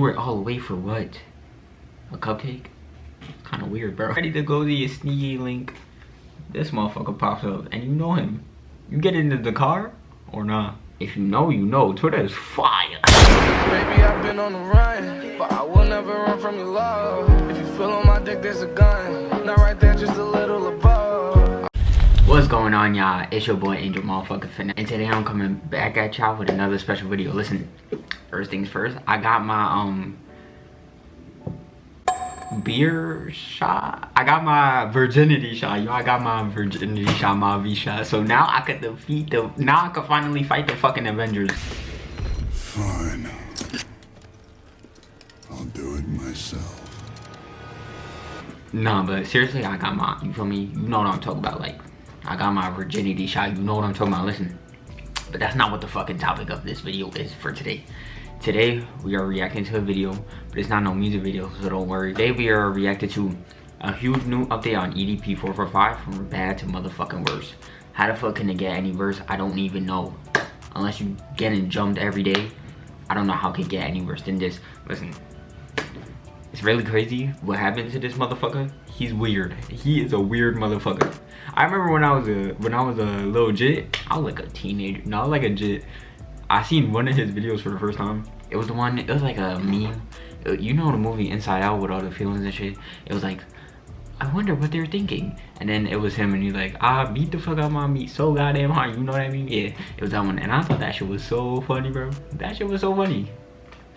tour all the way for what? A cupcake? Kind of weird, bro. Ready to go to your sneaky link. This motherfucker pops up and you know him. You get into the car or not? If you know, you know. Twitter is fire. Baby, I've been on the run, but I will never run from your love. If you feel on my dick, there's a gun. Not right there, just a little above. What's going on, y'all? It's your boy Angel motherfucking Fitness, and today I'm coming back at y'all with another special video. Listen, first things first, I got my beer shot. I got my virginity shot, yo. I got my virginity shot, my V shot. So now I could defeat the. Now I could finally fight the fucking Avengers. Fine. I'll do it myself. Nah, but seriously, I got my. You feel me? You know what I'm talking about, like. I got my virginity shot. You know what I'm talking about. Listen, but that's not what the fucking topic of this video is for today. Today we are reacting to a video, but it's not no music video, so don't worry. Today we are reacting to a huge new update on EDP445 from bad to motherfucking worse. How the fuck can it get any worse? I don't even know. Unless you getting jumped every day, I don't know how it could get any worse than this. Listen, it's really crazy what happened to this motherfucker. He's weird. He is a weird motherfucker. I remember when I was a little jit, I was like a teenager. No, I was like a jit. I seen one of his videos for the first time. It was the one, it was like a meme. You know the movie Inside Out with all the feelings and shit? It was like, I wonder what they're thinking. And then it was him and he's like, I beat the fuck out my meat so goddamn hard. You know what I mean? Yeah, it was that one. And I thought that shit was so funny, bro. That shit was so funny.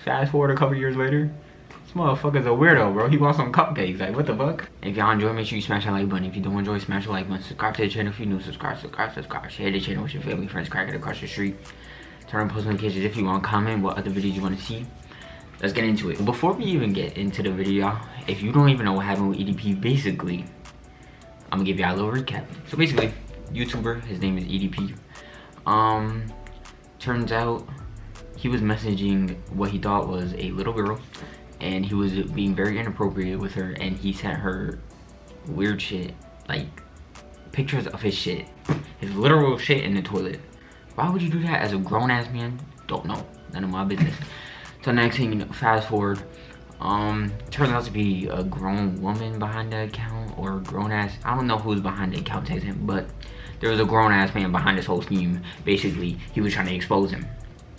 Fast forward a couple years later, this motherfucker's a weirdo, bro. He wants some cupcakes. Like, what the fuck? If y'all enjoy, make sure you smash that like button. If you don't enjoy, smash the like button. Subscribe to the channel if you're new. Subscribe. Share the channel with your family, friends, crack it across the street. Turn on post notifications if you want to comment what other videos you want to see. Let's get into it. Before we even get into the video, if you don't even know what happened with EDP, basically, I'm gonna give y'all a little recap. So basically, YouTuber, his name is EDP. Turns out he was messaging what he thought was a little girl, and he was being very inappropriate with her, and he sent her weird shit, like pictures of his shit, his literal shit in the toilet. Why would you do that as a grown-ass man? Don't know. None of my business. So next thing, fast forward. Turns out to be a grown woman behind the account, or a grown-ass. I don't know who's behind the account, says him, but there was a grown-ass man behind this whole scheme. Basically, he was trying to expose him.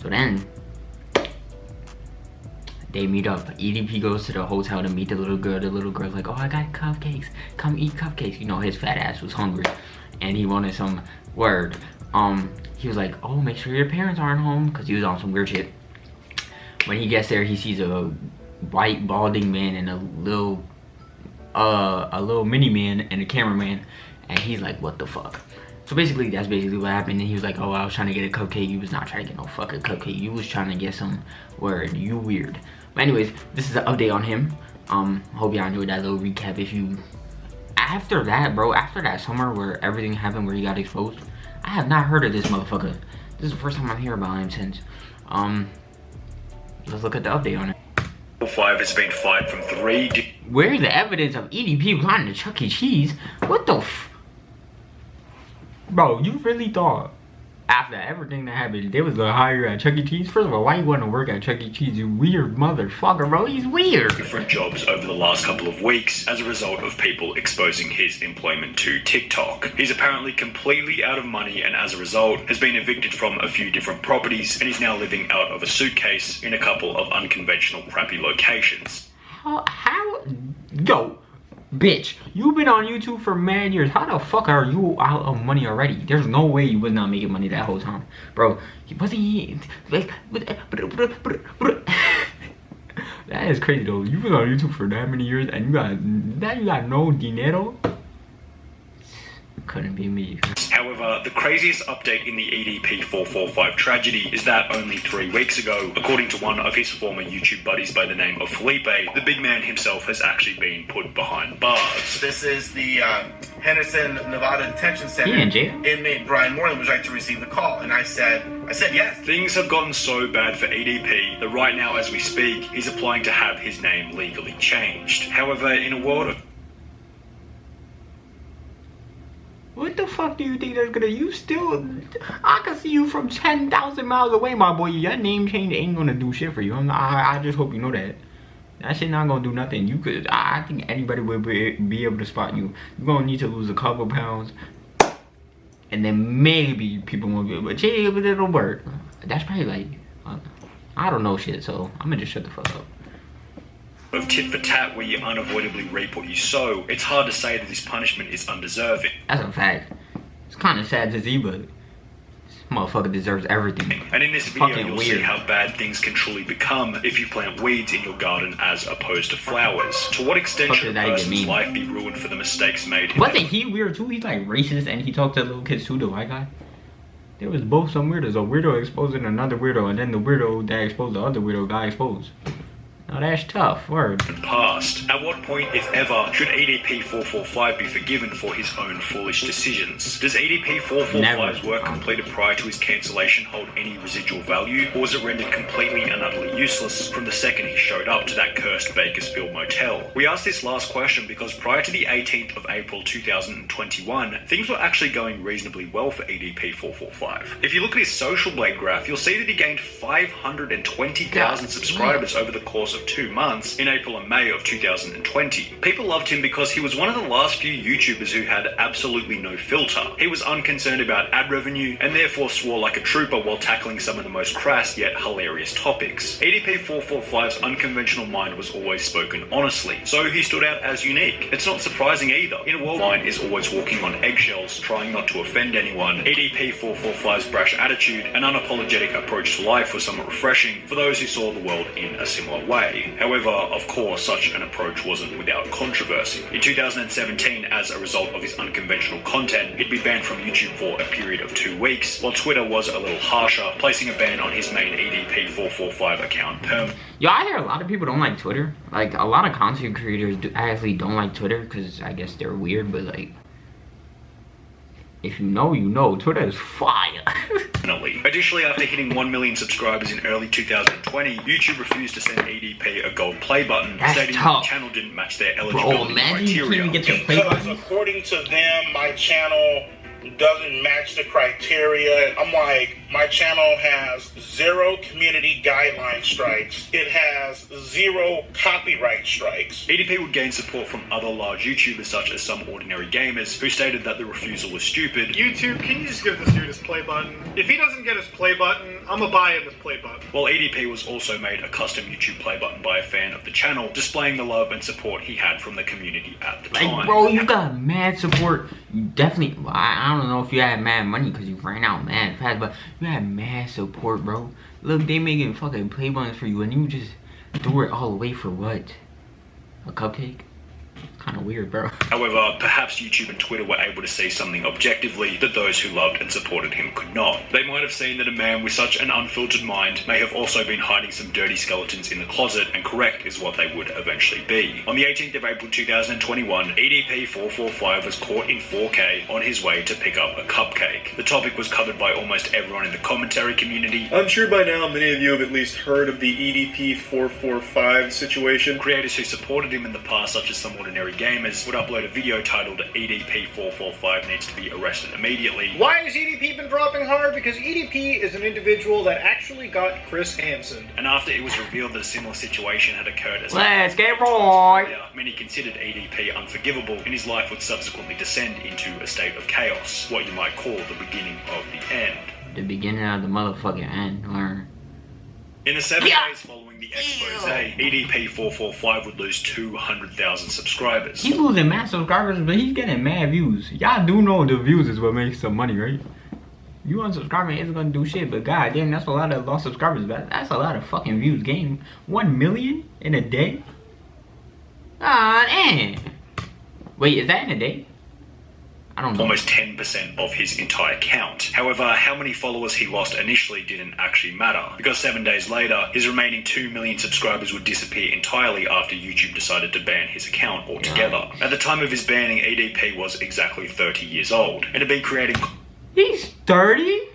So then, they meet up. EDP goes to the hotel to meet the little girl. The little girl's like, oh, I got cupcakes. Come eat cupcakes. You know, his fat ass was hungry, and he wanted some word. He was like, oh, make sure your parents aren't home, because he was on some weird shit. When he gets there, he sees a white balding man and a little mini man and a cameraman, and he's like, what the fuck? So basically, that's basically what happened. And he was like, oh, I was trying to get a cupcake. You was not trying to get no fucking cupcake. You was trying to get some word. You weird. But anyways, this is an update on him. Hope y'all enjoyed that little recap. If you, after that, bro, after that summer where everything happened, where he got exposed, I have not heard of this motherfucker. This is the first time I'm hearing about him since. Let's look at the update on it. 5 has been fired from 3. Where's the evidence of EDP planning to Chuck E. Cheese? What the f? Bro, you really thought after everything that happened, they was gonna hire you at Chuck E. Cheese? First of all, why you want to work at Chuck E. Cheese? You weird motherfucker, bro. He's weird. Different jobs over the last couple of weeks as a result of people exposing his employment to TikTok. He's apparently completely out of money, and as a result has been evicted from a few different properties, and he's now living out of a suitcase in a couple of unconventional crappy locations. How yo, bitch, you've been on YouTube for mad years. How the fuck are you out of money already? There's no way you was not making money that whole time, bro. Wasn't he like that is crazy though. You've been on YouTube for that many years and you got no dinero. Couldn't be me. However, the craziest update in the EDP445 tragedy is that only 3 weeks ago, according to one of his former YouTube buddies by the name of Felipe, the big man himself has actually been put behind bars. This is the Henderson, Nevada Detention Center. Inmate Brian Moreland would like to receive the call, and I said yes. Things have gotten so bad for EDP that right now as we speak, he's applying to have his name legally changed. However, in a world of what the fuck do you think that's gonna, you still, I can see you from 10,000 miles away, my boy. Your name change ain't gonna do shit for you. I just hope you know that. That shit not gonna do nothing. You could, I think anybody would be able to spot you. You're gonna need to lose a couple pounds. And then maybe people won't be, but yeah, but it'll work. That's probably like, I don't know shit, so I'm gonna just shut the fuck up. Of tit for tat, where you unavoidably reap what you sow, it's hard to say that this punishment is undeserving. That's a fact. It's kind of sad to see, but this motherfucker deserves everything. And in this video, you'll see how bad things can truly become if you plant weeds in your garden as opposed to flowers. To what extent should a person's life be ruined for the mistakes made? Wasn't he weird too? He's like racist and he talked to little kids too, the white guy. There was both some weirdos. A weirdo exposing another weirdo, and then the weirdo that exposed the other weirdo got exposed. Now that's tough, word. Past. At what point, if ever, should EDP445 be forgiven for his own foolish decisions? Does EDP445's work completed prior to his cancellation hold any residual value, or was it rendered completely and utterly useless from the second he showed up to that cursed Bakersfield motel? We asked this last question because prior to the 18th of April 2021, things were actually going reasonably well for EDP445. If you look at his social blade graph, you'll see that he gained 520,000 subscribers over the course of 2 months in April and May of 2020. People loved him because he was one of the last few YouTubers who had absolutely no filter. He was unconcerned about ad revenue and therefore swore like a trooper while tackling some of the most crass yet hilarious topics. EDP445's unconventional mind was always spoken honestly, so he stood out as unique. It's not surprising either. In a world, mind is always walking on eggshells, trying not to offend anyone. EDP445's brash attitude and unapologetic approach to life was somewhat refreshing for those who saw the world in a similar way. However, of course, such an approach wasn't without controversy. In 2017, as a result of his unconventional content, he'd be banned from YouTube for a period of 2 weeks, while Twitter was a little harsher, placing a ban on his main EDP445 account permanently. Yo, I hear a lot of people don't like Twitter. Like, a lot of content creators actually don't like Twitter because I guess they're weird, but like, if you know, you know. Twitter is fire. Additionally, after hitting 1 million subscribers in early 2020, YouTube refused to send EDP a gold play button, stating that the channel didn't match their eligibility criteria. Because according to them, my channel doesn't match the criteria. I'm like, my channel has 0 community guideline strikes. It has 0 copyright strikes. EDP would gain support from other large YouTubers such as Some Ordinary Gamers, who stated that the refusal was stupid. YouTube, can you just give this dude his play button? If he doesn't get his play button, I'm gonna buy him his play button. While EDP was also made a custom YouTube play button by a fan of the channel, displaying the love and support he had from the community at the time. Like, bro, you got mad support. You definitely, I don't know if you had mad money because you ran out mad fast, but you had mad support, bro. Look, they making fucking play buttons for you and you just threw it all away for what? A cupcake? Kind of weird, bro. However, perhaps YouTube and Twitter were able to see something objectively that those who loved and supported him could not. They might have seen that a man with such an unfiltered mind may have also been hiding some dirty skeletons in the closet, and correct is what they would eventually be. On the 18th of April 2021, EDP445 was caught in 4K on his way to pick up a cupcake. The topic was covered by almost everyone in the commentary community. I'm sure by now many of you have at least heard of the EDP445 situation. Creators who supported him in the past, such as Some Ordinary Gamers, would upload a video titled EDP445 needs to be arrested immediately. Why has EDP been dropping hard? Because EDP is an individual that actually got Chris Hansen. And after it was revealed that a similar situation had occurred as let's get right. Many considered EDP unforgivable, and his life would subsequently descend into a state of chaos, what you might call the beginning of the end. The beginning of the motherfucking end, learn. In the 7 days following the expose, EDP445 would lose 200,000 subscribers. He's losing mad subscribers, but he's getting mad views. Y'all do know the views is what makes some money, right? You unsubscribing isn't gonna do shit, but god damn, that's a lot of lost subscribers. But that's a lot of fucking views. Game 1 million in a day? Ah, damn. Wait, is that in a day? I don't know. Almost 10% of his entire count. However, how many followers he lost initially didn't actually matter, because 7 days later, his remaining 2 million subscribers would disappear entirely after YouTube decided to ban his account altogether. At the time of his banning, EDP was exactly 30 years old, and had been creating... He's 30?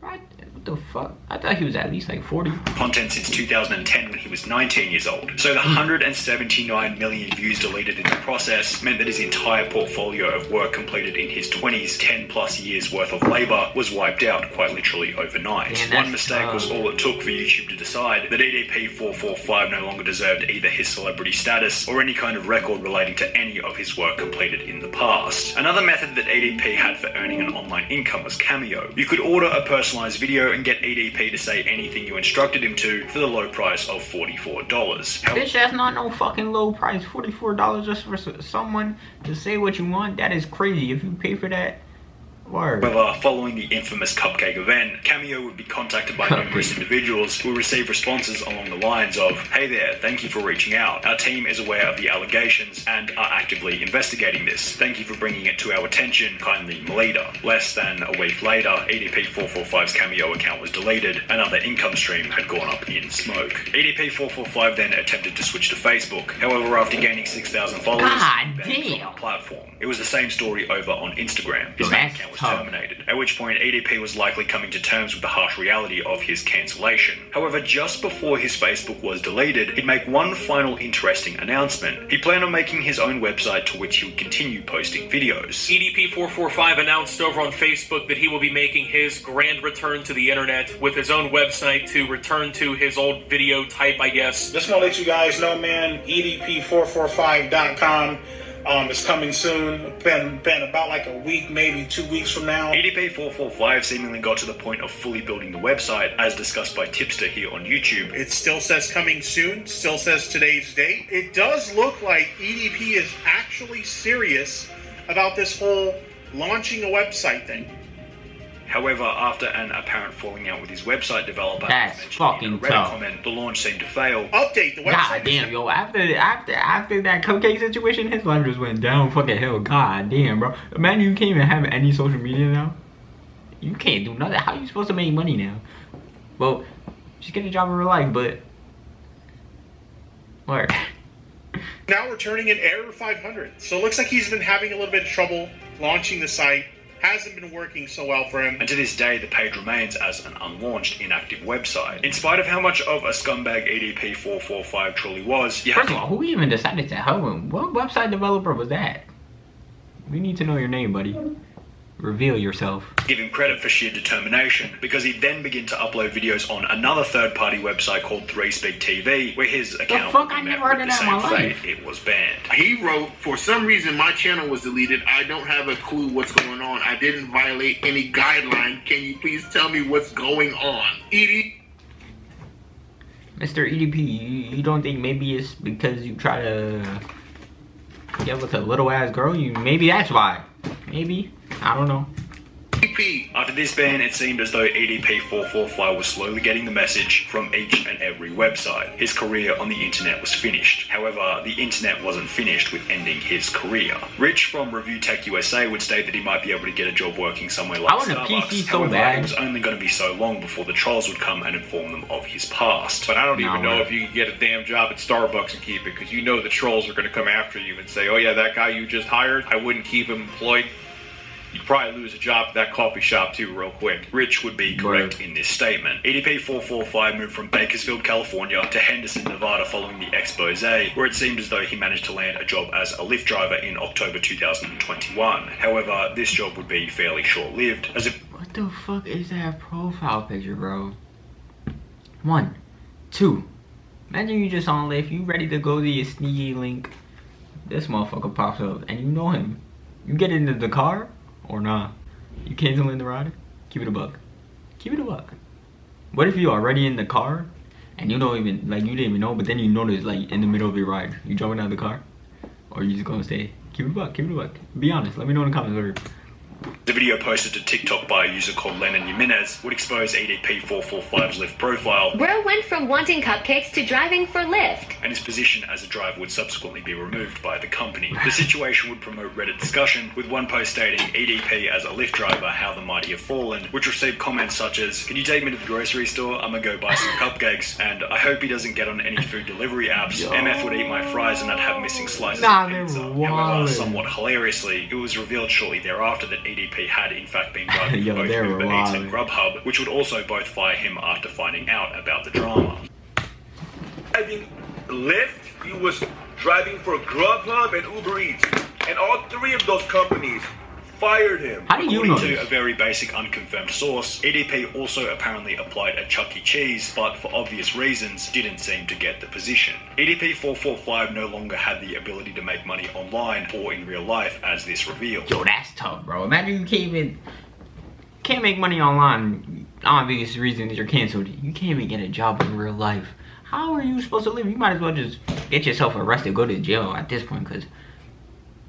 Right? What the fuck? I thought he was at least like 40. Content since 2010 when he was 19 years old. So the 179 million views deleted in the process meant that his entire portfolio of work completed in his 20s, 10 plus years worth of labor, was wiped out quite literally overnight. Man, one mistake was all it took for YouTube to decide that EDP445 no longer deserved either his celebrity status or any kind of record relating to any of his work completed in the past. Another method that EDP had for earning an online income was Cameo. You could order a personalized video and get EDP to say anything you instructed him to for the low price of $44. Bitch, that's not no fucking low price. $44 just for someone to say what you want? That is crazy. If you pay for that, word. However, following the infamous Cupcake event, Cameo would be contacted by numerous individuals who received responses along the lines of, "Hey there, thank you for reaching out. Our team is aware of the allegations and are actively investigating this. Thank you for bringing it to our attention. Kindly, Melita." Less than a week later, EDP445's Cameo account was deleted. Another income stream had gone up in smoke. EDP445 then attempted to switch to Facebook. However, after gaining 6,000 followers, God he banned from damn. the platform. It was the same story over on Instagram. His main account was terminated, at which point EDP was likely coming to terms with the harsh reality of his cancellation. However, just before his Facebook was deleted, he'd make one final interesting announcement. He planned on making his own website to which he would continue posting videos. EDP445 announced over on Facebook that he will be making his grand return to the internet with his own website to return to his old video type, I guess. Just want to let you guys know, man, EDP445.com. It's coming soon. Been about like a week, maybe 2 weeks from now. EDP445 seemingly got to the point of fully building the website, as discussed by Tipster here on YouTube. It still says coming soon, still says today's date. It does look like EDP is actually serious about this whole launching a website thing. However, after an apparent falling out with his website developer, That's as mentioned fucking in a Reddit tough. comment, the launch seemed to fail. Update the website. God damn, yo, after that Cupcake situation, his life just went down fucking hell. God damn, bro. Man, you can't even have any social media now. You can't do nothing. How are you supposed to make money now? Well, just get a job in real life, but word. Now returning an error 500. So it looks like he's been having a little bit of trouble launching the site. Hasn't been working so well for him. And to this day, the page remains as an unlaunched, inactive website. In spite of how much of a scumbag EDP445 truly was, you have First of all, who even decided to help him? What website developer was that? We need to know your name, buddy. Reveal yourself. give him credit for sheer determination, because he then began to upload videos on another third-party website called 3Speed TV, where his account fuck, would I be never met heard with of the that in same my fate. life. It was banned. He wrote, for some reason my channel was deleted. I don't have a clue what's going on. I didn't violate any guideline. Can you please tell me what's going on? Mr. EDP, you don't think maybe it's because you try to get with a little ass girl? Maybe that's why. Maybe. I don't know. After this ban, it seemed as though EDP445 was slowly getting the message from each and every website. His career on the internet was finished. However, the internet wasn't finished with ending his career. Rich from Review Tech USA would state that he might be able to get a job working somewhere like I want a Starbucks. PC so However, bad. it was only going to be so long before the trolls would come and inform them of his past. But I don't even know if you can get a damn job at Starbucks and keep it, because you know the trolls are going to come after you and say, oh yeah, that guy you just hired, I wouldn't keep him employed. You'd probably lose a job at that coffee shop too real quick. Rich would be correct in this statement. EDP445 moved from Bakersfield, California to Henderson, Nevada following the expose, where it seemed as though he managed to land a job as a Lyft driver in October 2021. However, this job would be fairly short-lived, as if... What the fuck is that profile picture, bro? 1, 2. Imagine you just on Lyft, you ready to go to your sneaky link. This motherfucker pops up, and you know him. You get into the car, or nah? You canceling the ride? Keep it a buck. Keep it a buck. What if you already in the car, and you don't even, like, you didn't even know, but then you notice, like, in the middle of your ride, you jumping out of the car? Or you just gonna stay? Keep it a buck, keep it a buck. Be honest, let me know in the comments. The video posted to TikTok by a user called Lennon Jimenez would expose EDP445's Lyft profile. Bro went from wanting cupcakes to driving for Lyft. And his position as a driver would subsequently be removed by the company. The situation would promote Reddit discussion, with one post stating EDP as a Lyft driver, how the mighty have fallen, which received comments such as, can you take me to the grocery store? I'm gonna go buy some cupcakes, and I hope he doesn't get on any food delivery apps. Yo. MF would eat my fries and I'd have missing slices Nah, of they're pizza. wildin'. However, somewhat hilariously, it was revealed shortly thereafter that EDP had in fact been driving Yo, both they were Uber Eats wild. and Grubhub, which would also both fire him after finding out about the drama. Driving Lyft, he was driving for Grubhub and Uber Eats, and all three of those companies fired him. How do you know According to this? a very basic unconfirmed source, EDP also apparently applied at Chuck E. Cheese, but for obvious reasons didn't seem to get the position. EDP445 no longer had the ability to make money online or in real life, as this revealed. Yo, that's tough, bro. Imagine you can't make money online. Obvious reasons you're canceled. You can't even get a job in real life. How are you supposed to live? You might as well just get yourself arrested, go to jail at this point, because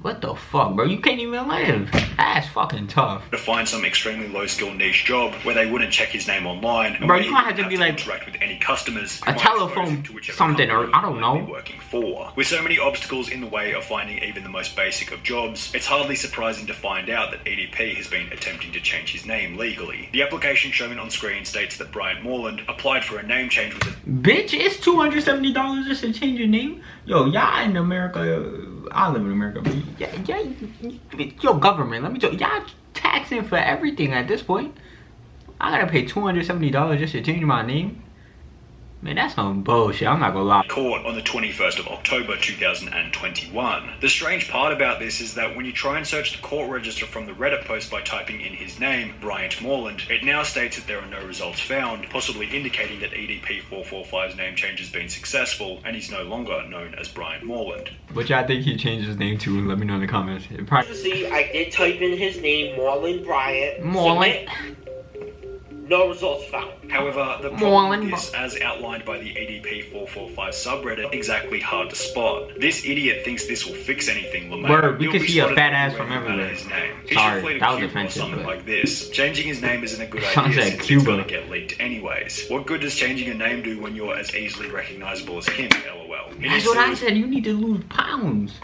what the fuck, bro? You can't even live. That's fucking tough. To find some extremely low-skill niche job where they wouldn't check his name online, and bro, where you he might wouldn't have to be like interact with any customers. a telephone something, or I don't know. Working for. With so many obstacles in the way of finding even the most basic of jobs, it's hardly surprising to find out that EDP has been attempting to change his name legally. The application shown on screen states that Bryant Moreland applied for a name change with a Bitch, it's $270 just to change your name. Yo, y'all in America. I live in America, but yo, government, let me tell you, y'all taxing for everything at this point. I gotta pay $270 just to change my name. Man, that's some bullshit. I'm not gonna lie. Court on the 21st of October 2021. The strange part about this is that when you try and search the court register from the Reddit post by typing in his name, Bryant Moreland, it now states that there are no results found, possibly indicating that EDP445's name change has been successful and he's no longer known as Bryant Moreland. Which I think he changed his name to. Let me know in the comments. See, I did type in his name, Moreland Bryant. Moreland. No results found. However, the problem is, as outlined by the EDP445 subreddit, exactly hard to spot. This idiot thinks this will fix anything, LeMay. Word, we He'll can be see a spotted fat ass everywhere from no matter everywhere. his name. He Sorry, should flee to that was Cuba or offensive, something but- like this. Changing his name isn't a good Sounds idea like since Cuba. it's gonna get leaked anyways. What good does changing a name do when you're as easily recognizable as him, LOL? That's what I said. You need to lose pounds.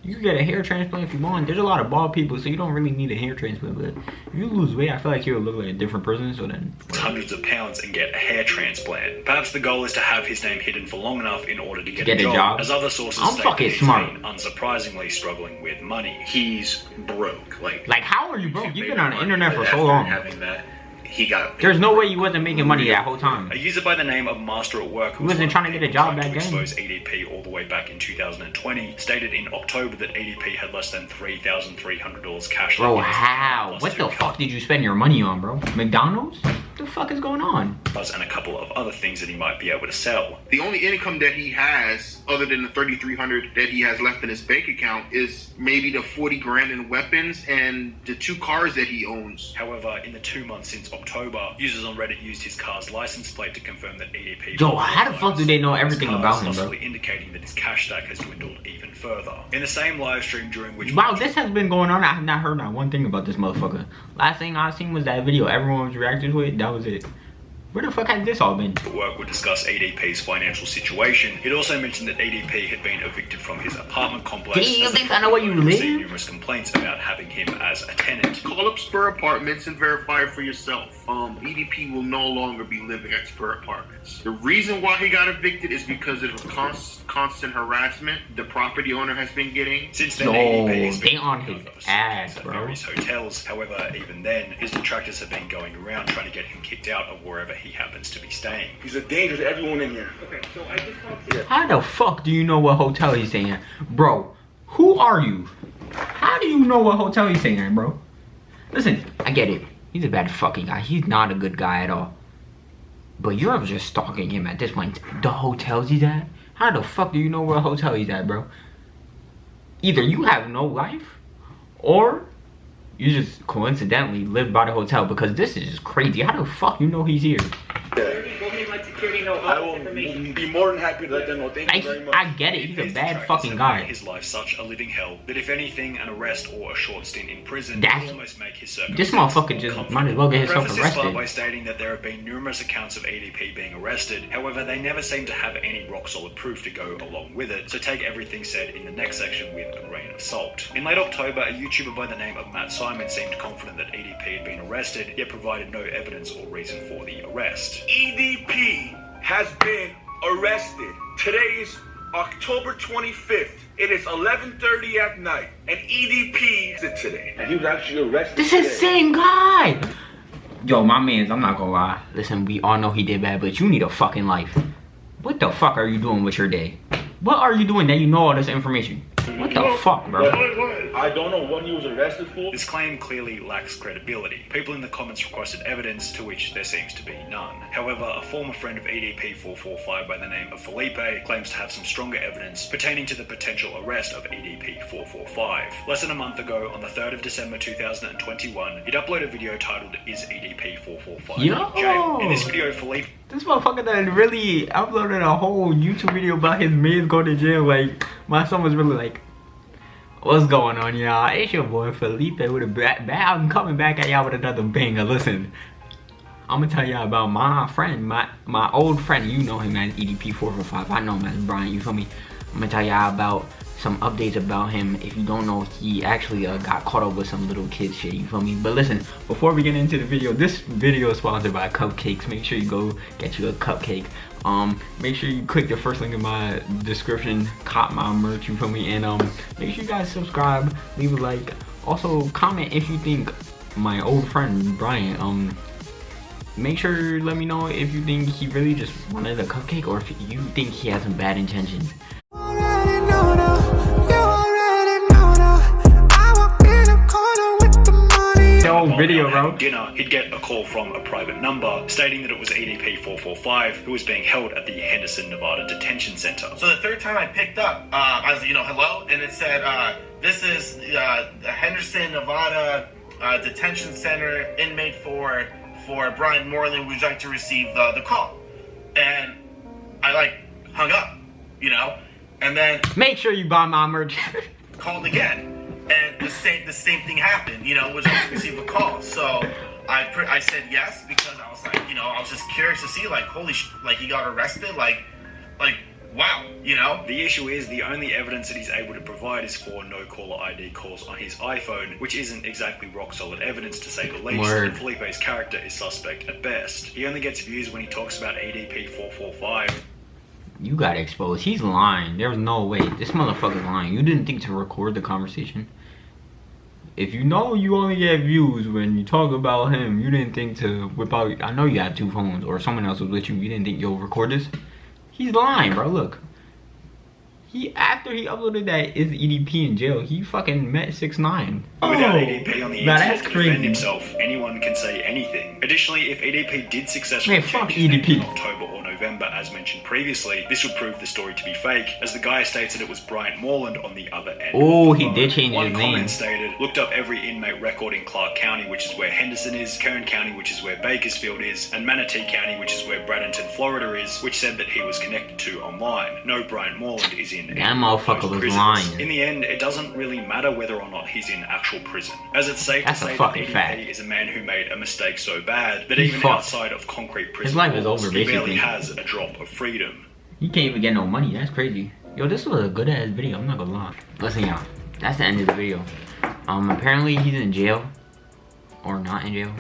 You can get a hair transplant if you want. There's a lot of bald people, so you don't really need a hair transplant. But if you lose weight, I feel like you'll look like a different person. So then, hundreds of pounds and get a hair transplant. Perhaps the goal is to have his name hidden for long enough in order to get a job. As other sources I'm state fucking that he's smart. been unsurprisingly struggling with money. He's broke. Like how are you broke? You've been on the internet for so long. Having that, he got. There's no way you wasn't making money that whole time. A user by the name of Master at Work, who He wasn't trying to get a job back to then. expose EDP all the way back in 2020, stated in October that EDP had less than $3,300 cash. Bro, left in his how? account, What the fuck did you spend your money on, bro? McDonald's? What the fuck is going on? and a couple of other things that he might be able to sell. The only income that he has, other than the $3,300 that he has left in his bank account, is maybe the 40 grand in weapons and the 2 cars that he owns. However, in the 2 months since October, users on Reddit used his car's license plate to confirm that EDP. Yo, how the fuck do they know everything about him, bro? Possibly indicating that his cash stack has dwindled even further. In the same live stream during which Wow, this has been going on. I have not heard not one thing about this motherfucker. Last thing I seen was that video everyone was reacting to it. That was it. Where the fuck has this all been? Work would discuss EDP's financial situation. It also mentioned that EDP had been evicted from his apartment complex. Do you think I know where you live? Numerous complaints about having him as a tenant. Call up Spur Apartments and verify it for yourself. EDP will no longer be living at Spur Apartments. The reason why he got evicted is because of constant harassment the property owner has been getting. Since then, Yo, EDP has they been on his ass, at bro. various hotels. However, even then, his detractors have been going around trying to get him kicked out of wherever he happens to be staying. He's a danger to everyone in here. Okay, so I just want to... How the fuck do you know what hotel he's staying at? Bro, who are you? How do you know what hotel he's staying at, bro? Listen, I get it. He's a bad fucking guy. He's not a good guy at all. But you're just stalking him at this point. The hotels he's at? How the fuck do you know what hotel he's at, bro? Either you have no life, or you just coincidentally live by the hotel, because this is just crazy. How the fuck you know he's here? I will be more than happy to let them know. Thank you very much. I get it. He's a bad fucking guy. His life such a living hell that if anything, an arrest or a short stint in prison That's- would almost make his This motherfucker just might as well get himself Preface this part by arrested. stating that there have been numerous accounts of EDP being arrested. However, they never seem to have any rock solid proof to go along with it. So take everything said in the next section with a grain of salt. In late October, a YouTuber by the name of Matt Simon seemed confident that EDP had been arrested, yet provided no evidence or reason for the arrest. EDP has been arrested. Today's October 25th. It is 11:30 at night, and EDP is it today. And he was actually arrested. This is the same guy. Yo, my mans, I'm not gonna lie. Listen, we all know he did bad, but you need a fucking life. What the fuck are you doing with your day? What are you doing that you know all this information? What the fuck, bro? I don't know what he was arrested for. This claim clearly lacks credibility. People in the comments requested evidence, to which there seems to be none. However, a former friend of EDP445 by the name of Felipe claims to have some stronger evidence pertaining to the potential arrest of EDP445. Less than a month ago, on the 3rd of December 2021, he'd uploaded a video titled, "Is EDP445 in jail?" In this video, Felipe... This motherfucker that really uploaded a whole YouTube video about his mates going to jail. Like, my son was really like, what's going on, y'all? It's your boy Felipe with a bad. I'm coming back at y'all with another banger. Listen, I'm gonna tell y'all about my friend, my old friend. You know him as EDP445. I know him as Brian, you feel me? I'm gonna tell y'all about some updates about him. If you don't know, he actually got caught up with some little kid shit, you feel me? But listen, before we get into the video, this video is sponsored by cupcakes. Make sure you go get you a cupcake. Make sure you click the first link in my description, cop my merch, you feel me? And make sure you guys subscribe, leave a like, also comment if you think my old friend Brian, make sure let me know if you think he really just wanted a cupcake or if you think he has some bad intentions. Video, bro. Dinner, he'd get a call from a private number stating that it was EDP445 who was being held at the Henderson, Nevada detention center. So the third time I picked up, I was, hello, and it said, this is the Henderson, Nevada detention center inmate for Brian Moreland. Would you like to receive the call? And I hung up, and then make sure you buy my merch. Called again. And the same thing happened, would you like to receive a call? So I said yes, because I was like, I was just curious to see, holy he got arrested, wow, The issue is the only evidence that he's able to provide is 4 no caller ID calls on his iPhone, which isn't exactly rock solid evidence to say the least. Word. And Felipe's character is suspect at best. He only gets views when he talks about EDP445. You got exposed. He's lying. There's no way. This motherfucker's lying. You didn't think to record the conversation? If you know you only get views when you talk about him, you didn't think to whip out... I know you had 2 phones or someone else was with you. You didn't think you'll record this? He's lying, bro. Look. After he uploaded that is EDP in jail, he fucking met 6ix9ine. Without EDP on the that's internet to crazy. defend himself, anyone can say anything. Additionally, if EDP did successfully fuck change his name EDP. in October or November, as mentioned previously, this would prove the story to be fake, as the guy states that it was Brian Moreland on the other end. Oh, he did change One his comment name. stated, looked up every inmate record in Clark County, which is where Henderson is, Kern County, which is where Bakersfield is, and Manatee County, which is where Bradenton, Florida is, which said that he was connected to online. No Brian Moreland is in That motherfucker was prisons. lying. In the end, it doesn't really matter whether or not he's in actual prison, as it's safe That's to a say fucking that EDP fact. is a man who made a mistake so bad that He's even fucked. outside of concrete prison His life is walls, over, he barely basically. has a drop of freedom. He can't even get no money. That's crazy. Yo, this was a good ass video. I'm not gonna lie. Listen, y'all. That's the end of the video. Apparently he's in jail. Or not in jail.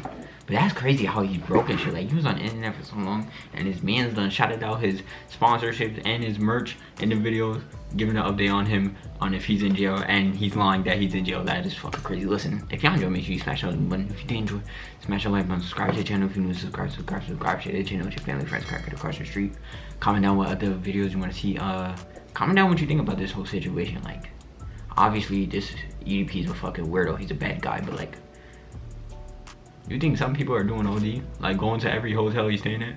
But that's crazy how he's broke and shit. Like, he was on the internet for so long, and his man's done shouted out his sponsorships and his merch in the videos, giving an update on him on if he's in jail, and he's lying that he's in jail. That is fucking crazy. Listen, if y'all enjoy, make sure you smash that like button. If you did enjoy, smash that like button. Subscribe to the channel if you're new. Subscribe, share the channel with your family, friends, crackers across the street. Comment down what other videos you want to see. Comment down what you think about this whole situation. Like, obviously, this EDP is a fucking weirdo. He's a bad guy, but like, you think some people are doing OD? Like going to every hotel he's staying at?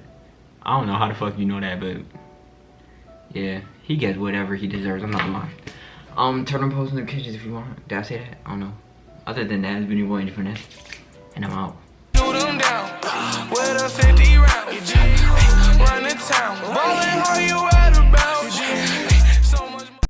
I don't know how the fuck you know that, but yeah, he gets whatever he deserves. I'm not lying. Turn on post notifications if you want. Did I say that? I don't know. Other than that, it's been your boy Finesse, and I'm out. Shoot 'em down with a 50 round. Run the town. Ballin' how you at?